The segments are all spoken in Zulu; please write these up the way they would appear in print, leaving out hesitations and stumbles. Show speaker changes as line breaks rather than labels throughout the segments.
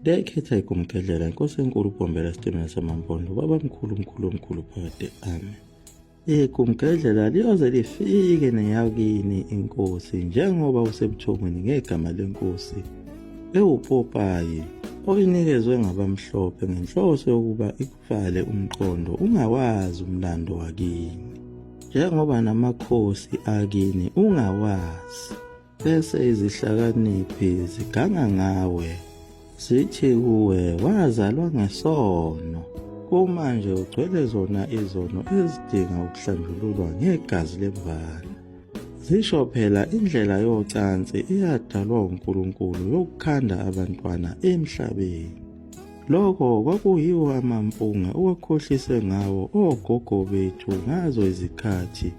Ndiyayikhetha iGumgedlela, Nkosi enkulu uBombela Sitimela Samampondo, Baba mkhulu phakade, amen. IGumgedlela liyoze lifike neyakini inkosi njengoba usebuthongweni ngegama lenkosi ewupopayi oyinikezwe ngabamhlophe ngenhloso yokuba ikuvale umqondo ungawazi umlando wakini, njengoba namakhosi akini ungawazi, bese izihlakaniphi ziganga ngawe zithi kuwe wazalwa ngesono. Kumanje ugcwele zona izono ezidinga ukuhlanjululwa ngegazi lemvana. Zisho phela indlela yocansi iyadalwa uNkulunkulu yokukhanda abantwana emhlabeni. Lokho kwakuyiwo amampunge owakhohlise ngawo ogogo bethu ngazo izikhathi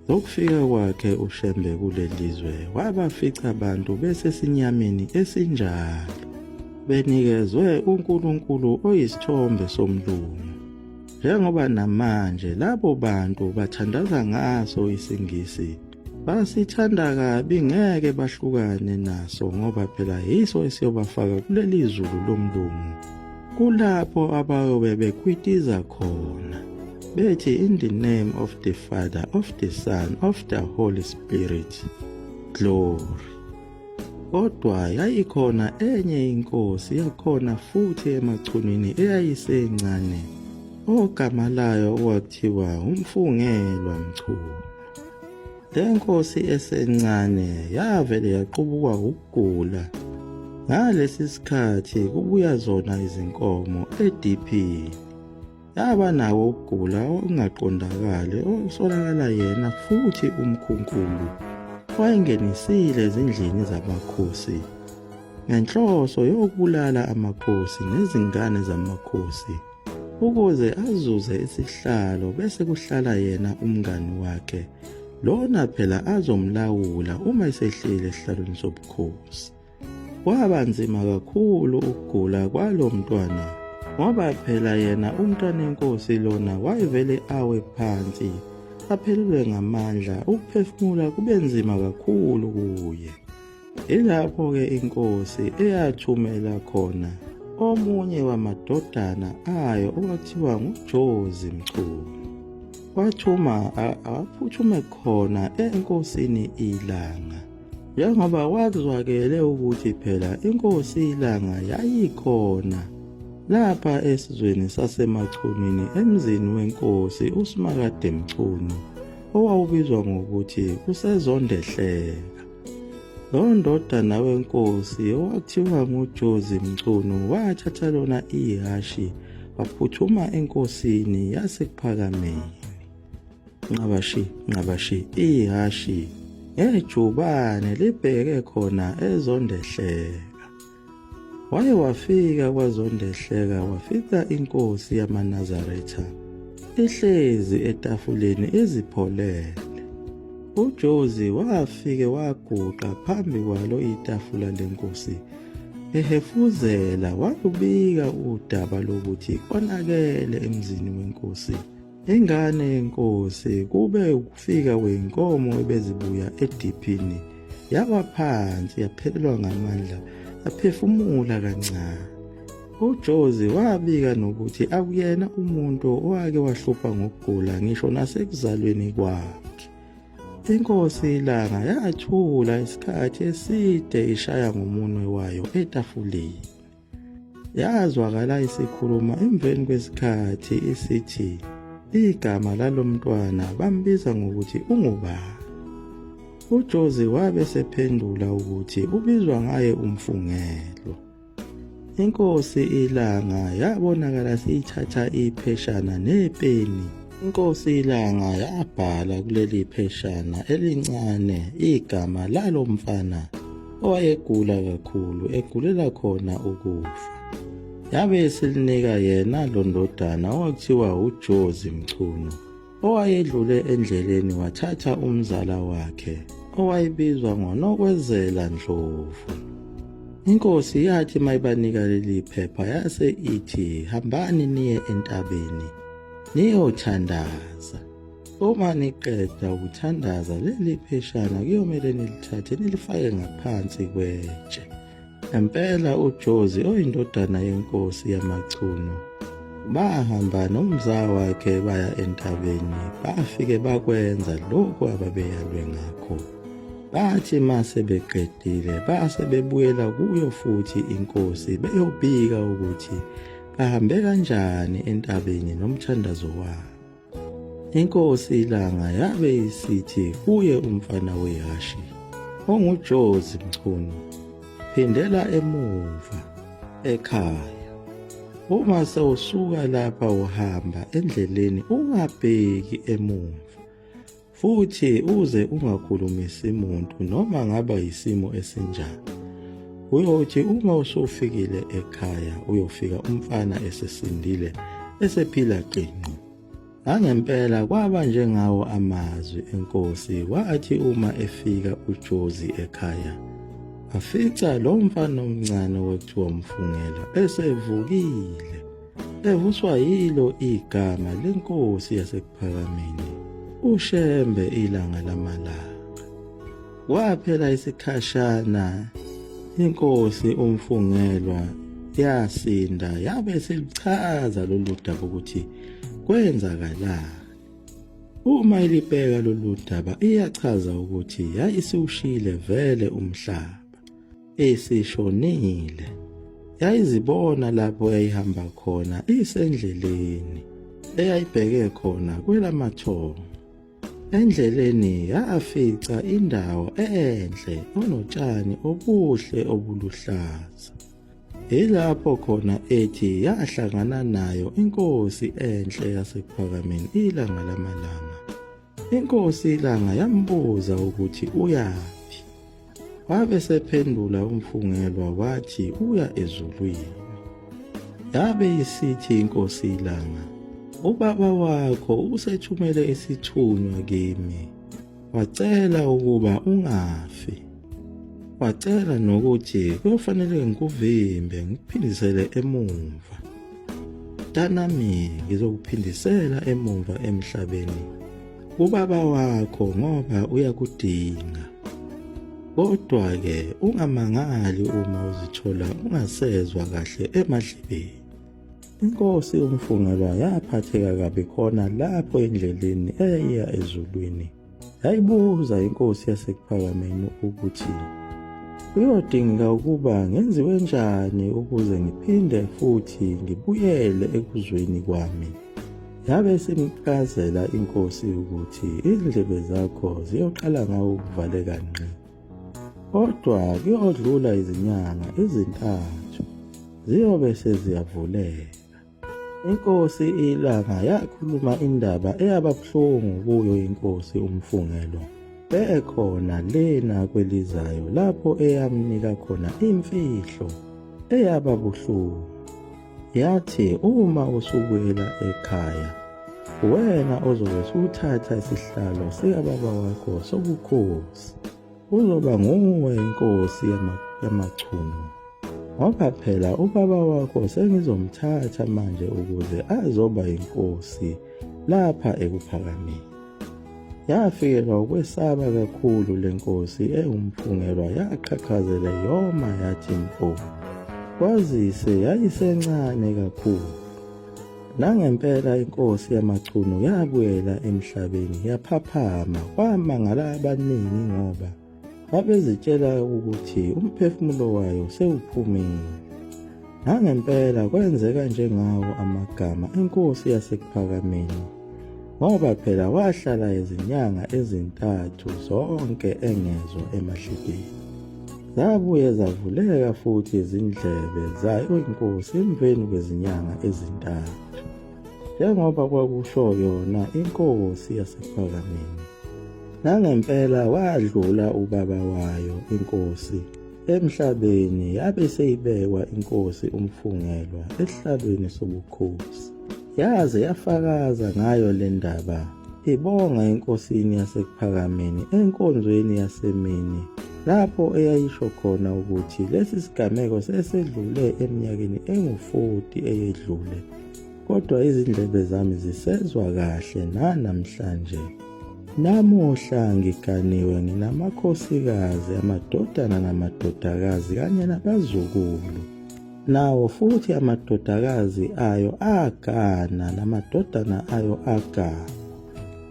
zokufika kwakhe uShembe kulelizwe, wabafica abantu besesinyameni esinjalo, benikezwe uNkulunkulu oyisithombe somlungu. Njengoba namanje labo bantu bathandaza ngaso isingisi, basithanda kabi ngeke bahlukane naso, ngoba phela yiso esiyobafaka kuleli zulu lomlungu, kulapho abayobe bekwitiza khona bethi, in the name of the Father, of the Son, of the Holy Spirit, glory. Kodwa yayikhona enye inkosi yakhona futhi emachunini eyayisencane, ogama layo okwakuthiwa uMfungelwa Mchunu. Le nkosi esencane yavele yaqubuka ukugula. Ngalesi sikhathi kubuya zona izinkomo ediphini, yaba nawo ukugula okungaqondakali okusolakala yena futhi umkhunkulu wayengenisile ezindlini zamakhosi ngenhloso yokubulala amakhosi nezingane zamakhosi ukuze azuze isihlalo, bese kuhlala yena umngani wakhe lona phela azomlawula uma esehlile esihlalweni sobukhosi. Kwaba nzima kakhulu ukugula kwalo mntwana, ngoba phela yena umntwana enkosi lona wayevele awe phansi aphelelwe ngamandla, ukuphefumula kube nzima kakhulu kuye. Ilapho-ke inkosi eyathumela khona omunye wamadodana ayo okwakuthiwa nguJozi Mchunu. Wathuma aphuthume khona enkosini Ilanga, njengoba kwazwakele ukuthi phela inkosi Ilanga yayikhona lapha esizweni sasemachunini emzini wenkosi uSimakade Mchunu owawubizwa ngokuthi kusezondehleka. Lo ndodana wenkosi owathiwa nguJozi Mchunu wathatha lona ihashi waphuthuma enkosini yasePhakameni. Nqabashi ihashi ngejubane libheke khona ezondehleka. Waye wafika kwaZondehleka wafica inkosi yamaNazaretha ihlezi etafuleni ezipholele. uJozi wafike waguqa phambi kwalo itafula lenkosi ehefuzela, walubika udaba lokuthi konakele emzini wenkosi. Ingane yenkosi kube ukufika kwenkomo ebezibuya ediphini, yawa phansi yaphelelwa ngamandla, yaphefumula kancane. uJozi wabika nokuthi akuyena umuntu owake wahlupha ngokugula ngisho nasekuzalweni kwakhe. Inkosi Ilanga yathula isikhathi eside ishaya ngomunwe wayo etafuleni. Yazwakala isikhuluma emveni kwesikhathi isithi igama lalomntwana bambiza ngokuthi ungubani. uJozi wabe sephendula ukuthi ubizwa ngaye uMfungelwa. Inkosi Ilanga yabonakala siyithatha ipheshana nepeni. Inkosi Ilanga yabhala kuleli pheshana elincane igama lalo mfana owayegula kakhulu, egulela khona ukufa. Yabe silinika yena lo ndodana owakuthiwa uJozi Mchunu, owayedlule endleleni wathatha umzala wakhe owayebizwa ngoNokwezela Ndlovu. Inkosi yathi mayibanika leli phepha yase ithi, hambani niye entabeni niyothandaza. Uma niqeda ukuthandaza leli pheshana kuyomele nilithathe nilifake ngaphansi kwetshe, Ngempela uJozi oyindodana yenkosi yamaChunu bahamba nomzaa wakhe baya entabeni, bafike bakwenza lokhu ababeyalwe ngakho. Bathi mase beqedile base bebuyela kuyo futhi inkosi beyobika ukuthi bahambe kanjani entabeni nomthandazo wabo. Inkosi Ilanga yabe isithi kuye umfana weHashi onguJozi Mchunu, phindela emuva ekhaya. Uma sewusuka lapha uhamba endleleni ungabheki emuva, futhi uze ungakhulumisi muntu noma ngaba yisimo esinjani. Uyothi uma usufikile ekhaya uyofika umfana esesindile esephila qinqi. Ngangempela kwaba njengawo amazwi enkosi. Wathi uma efika uJozi ekhaya afica lo mfana omncane okuthiwa Mfungela esevukile, evuswa yilo igama lenkosi yaseKuphakameni, uShembe Ilanga Lamalanga. Kwaphela isikhashana inkosi uMfungelwa yasinda, yabe selichaza lolu daba ukuthi kwenzakalani. Uma ilibheka lolu daba iyachaza ukuthi yayisiwushile vele umhlaba, esishonile. Yayizibona lapho yayihamba khona isendleleni eyayibheke khona kwelamathongo. Endleleni yafica indawo enhle onotshani obuhle obuluhlaza. Ilapho khona ethi yahlangana nayo inkosi enhle yaseKuphakameni Ilanga Lamalanga. Inkosi Ilanga yambuza ukuthi uyaphi. Wabe sephendula uMfungelwa wathi uya ezulwini. Yabe isithi inkosi Ilanga, ubaba wakho usethumele isithunywa kimi, wacela ukuba ungafi. Wacela nokuthi kuyofanele ngikuvimbe ngikuphindisele emumva. Mntanami, ngizokuphindisela emumva emhlabeni ubaba wakho ngoba uyakudinga. Kodwa-ke ungamangali uma uzithola ungasezwa kahle emadlebeni. Inkosi uMfungelwa yaphatheka kabi khona lapho endleleni eyiya ezulwini. Yayibuza inkosi yaseKuphakameni ukuthi kuyodingeka ukuba ngenziwe njani ukuze ngiphinde futhi ngibuyele ekuzweni kwami. Yabe simchazela inkosi ukuthi izindlebe zakho ziyoqala ngawo ukuvaleka ngqi, kodwa kuyodlula izinyanga ezintathu ziyobe seziyavuleka. Inkosi Ilanga yakhuluma indaba eyababuhlungu kuyo inkosi uMfungelwa bekhona lena kwelizayo, lapho eyamnika khona imfihlo eyababuhlungu. Yathi uma usubuyela ekhaya wena ozobe usuthatha isihlalo sikababa wakho sobukhosi, uzoba nguwe inkosi yamaChunu, ngoba phela ubaba wakho sengizomthatha manje ukuze azoba inkosi lapha eKuphakameni. Yafikelwa ukwesaba kakhulu lenkosi uMfungelwa, yaqhaqhazela yoma yathi mpo, kwazise yayisencane kakhulu. Nangempela inkosi yamaChunu yabuyela emhlabeni yaphaphama, kwamangala abaningi ngoba babezitshela ukuthi umphefumulo wayo sewuphumile. Nangempela kwenzeka njengawo amagama enkosi yaseKuphakameni, ngoba phela wahlala izinyanga ezintathu zonke engezwa emadlebeni. Zabuye zavuleka futhi izindlebe zayo inkosi emveni kwezinyanga ezintathu, njengoba kwakusho yona inkosi yaseKuphakameni. Nangempela wadlula ubaba wayo inkosi emhlabeni, yabe seyibekwa inkosi uMfungelwa esihlalweni sobukhosi. Yaze yafakaza ngayo le ndaba, ibonga enkosini yaseKuphakameni enkonzweni yasemini, lapho eyayisho khona ukuthi lesi sigameko sesedlule eminyakeni engu-40 eyedlule, kodwa izindlebe zami zisezwa kahle nanamhlanje. Namuhla ngiganiwe nginamakhosikazi, amadodana namadodakazi kanye nabazukulu. Nawo futhi amadodakazi ayo agana namadodana ayo agana.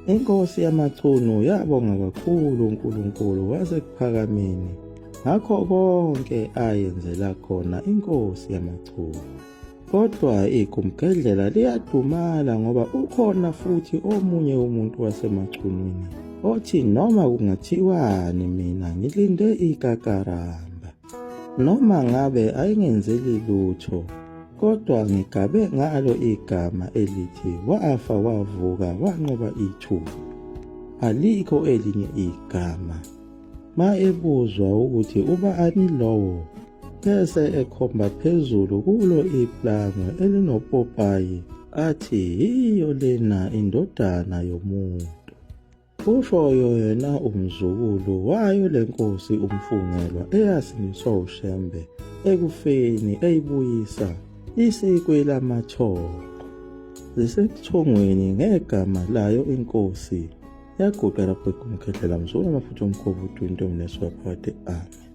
Inkosi yamaChunu yabonga kakhulu uNkulunkulu wasekuphakameni ngakho konke ayenzela khona inkosi yamaChunu. Kodwa igumgedlela liyadumala ngoba ukhona futhi omunye umuntu wasemaChunwini othi noma kungathiwani mina ngilinde igagaramba, noma ngabe ayingenzeli lutho, kodwa ngigabe ngalo igama elithi wafa wavuka wanqoba ithuba. Alikho elinye igama. Ma ebuzwa ukuthi uba ani lowo, bese ekhomba phezulu kulo iplangwe elinopopayi athi yiyo lena indodana yomuntu. Ushoyo yena umzukulu wayo lenkosi umfungelwa eyasiniswa uShembe ekufeni eyibuyisa isikwe lamathongo. Zisebuthongweni ngegama layo inkosi yaguqa lapho igumgedlela mzula amaphutha omkhovu 20 umneswa phakathi ami.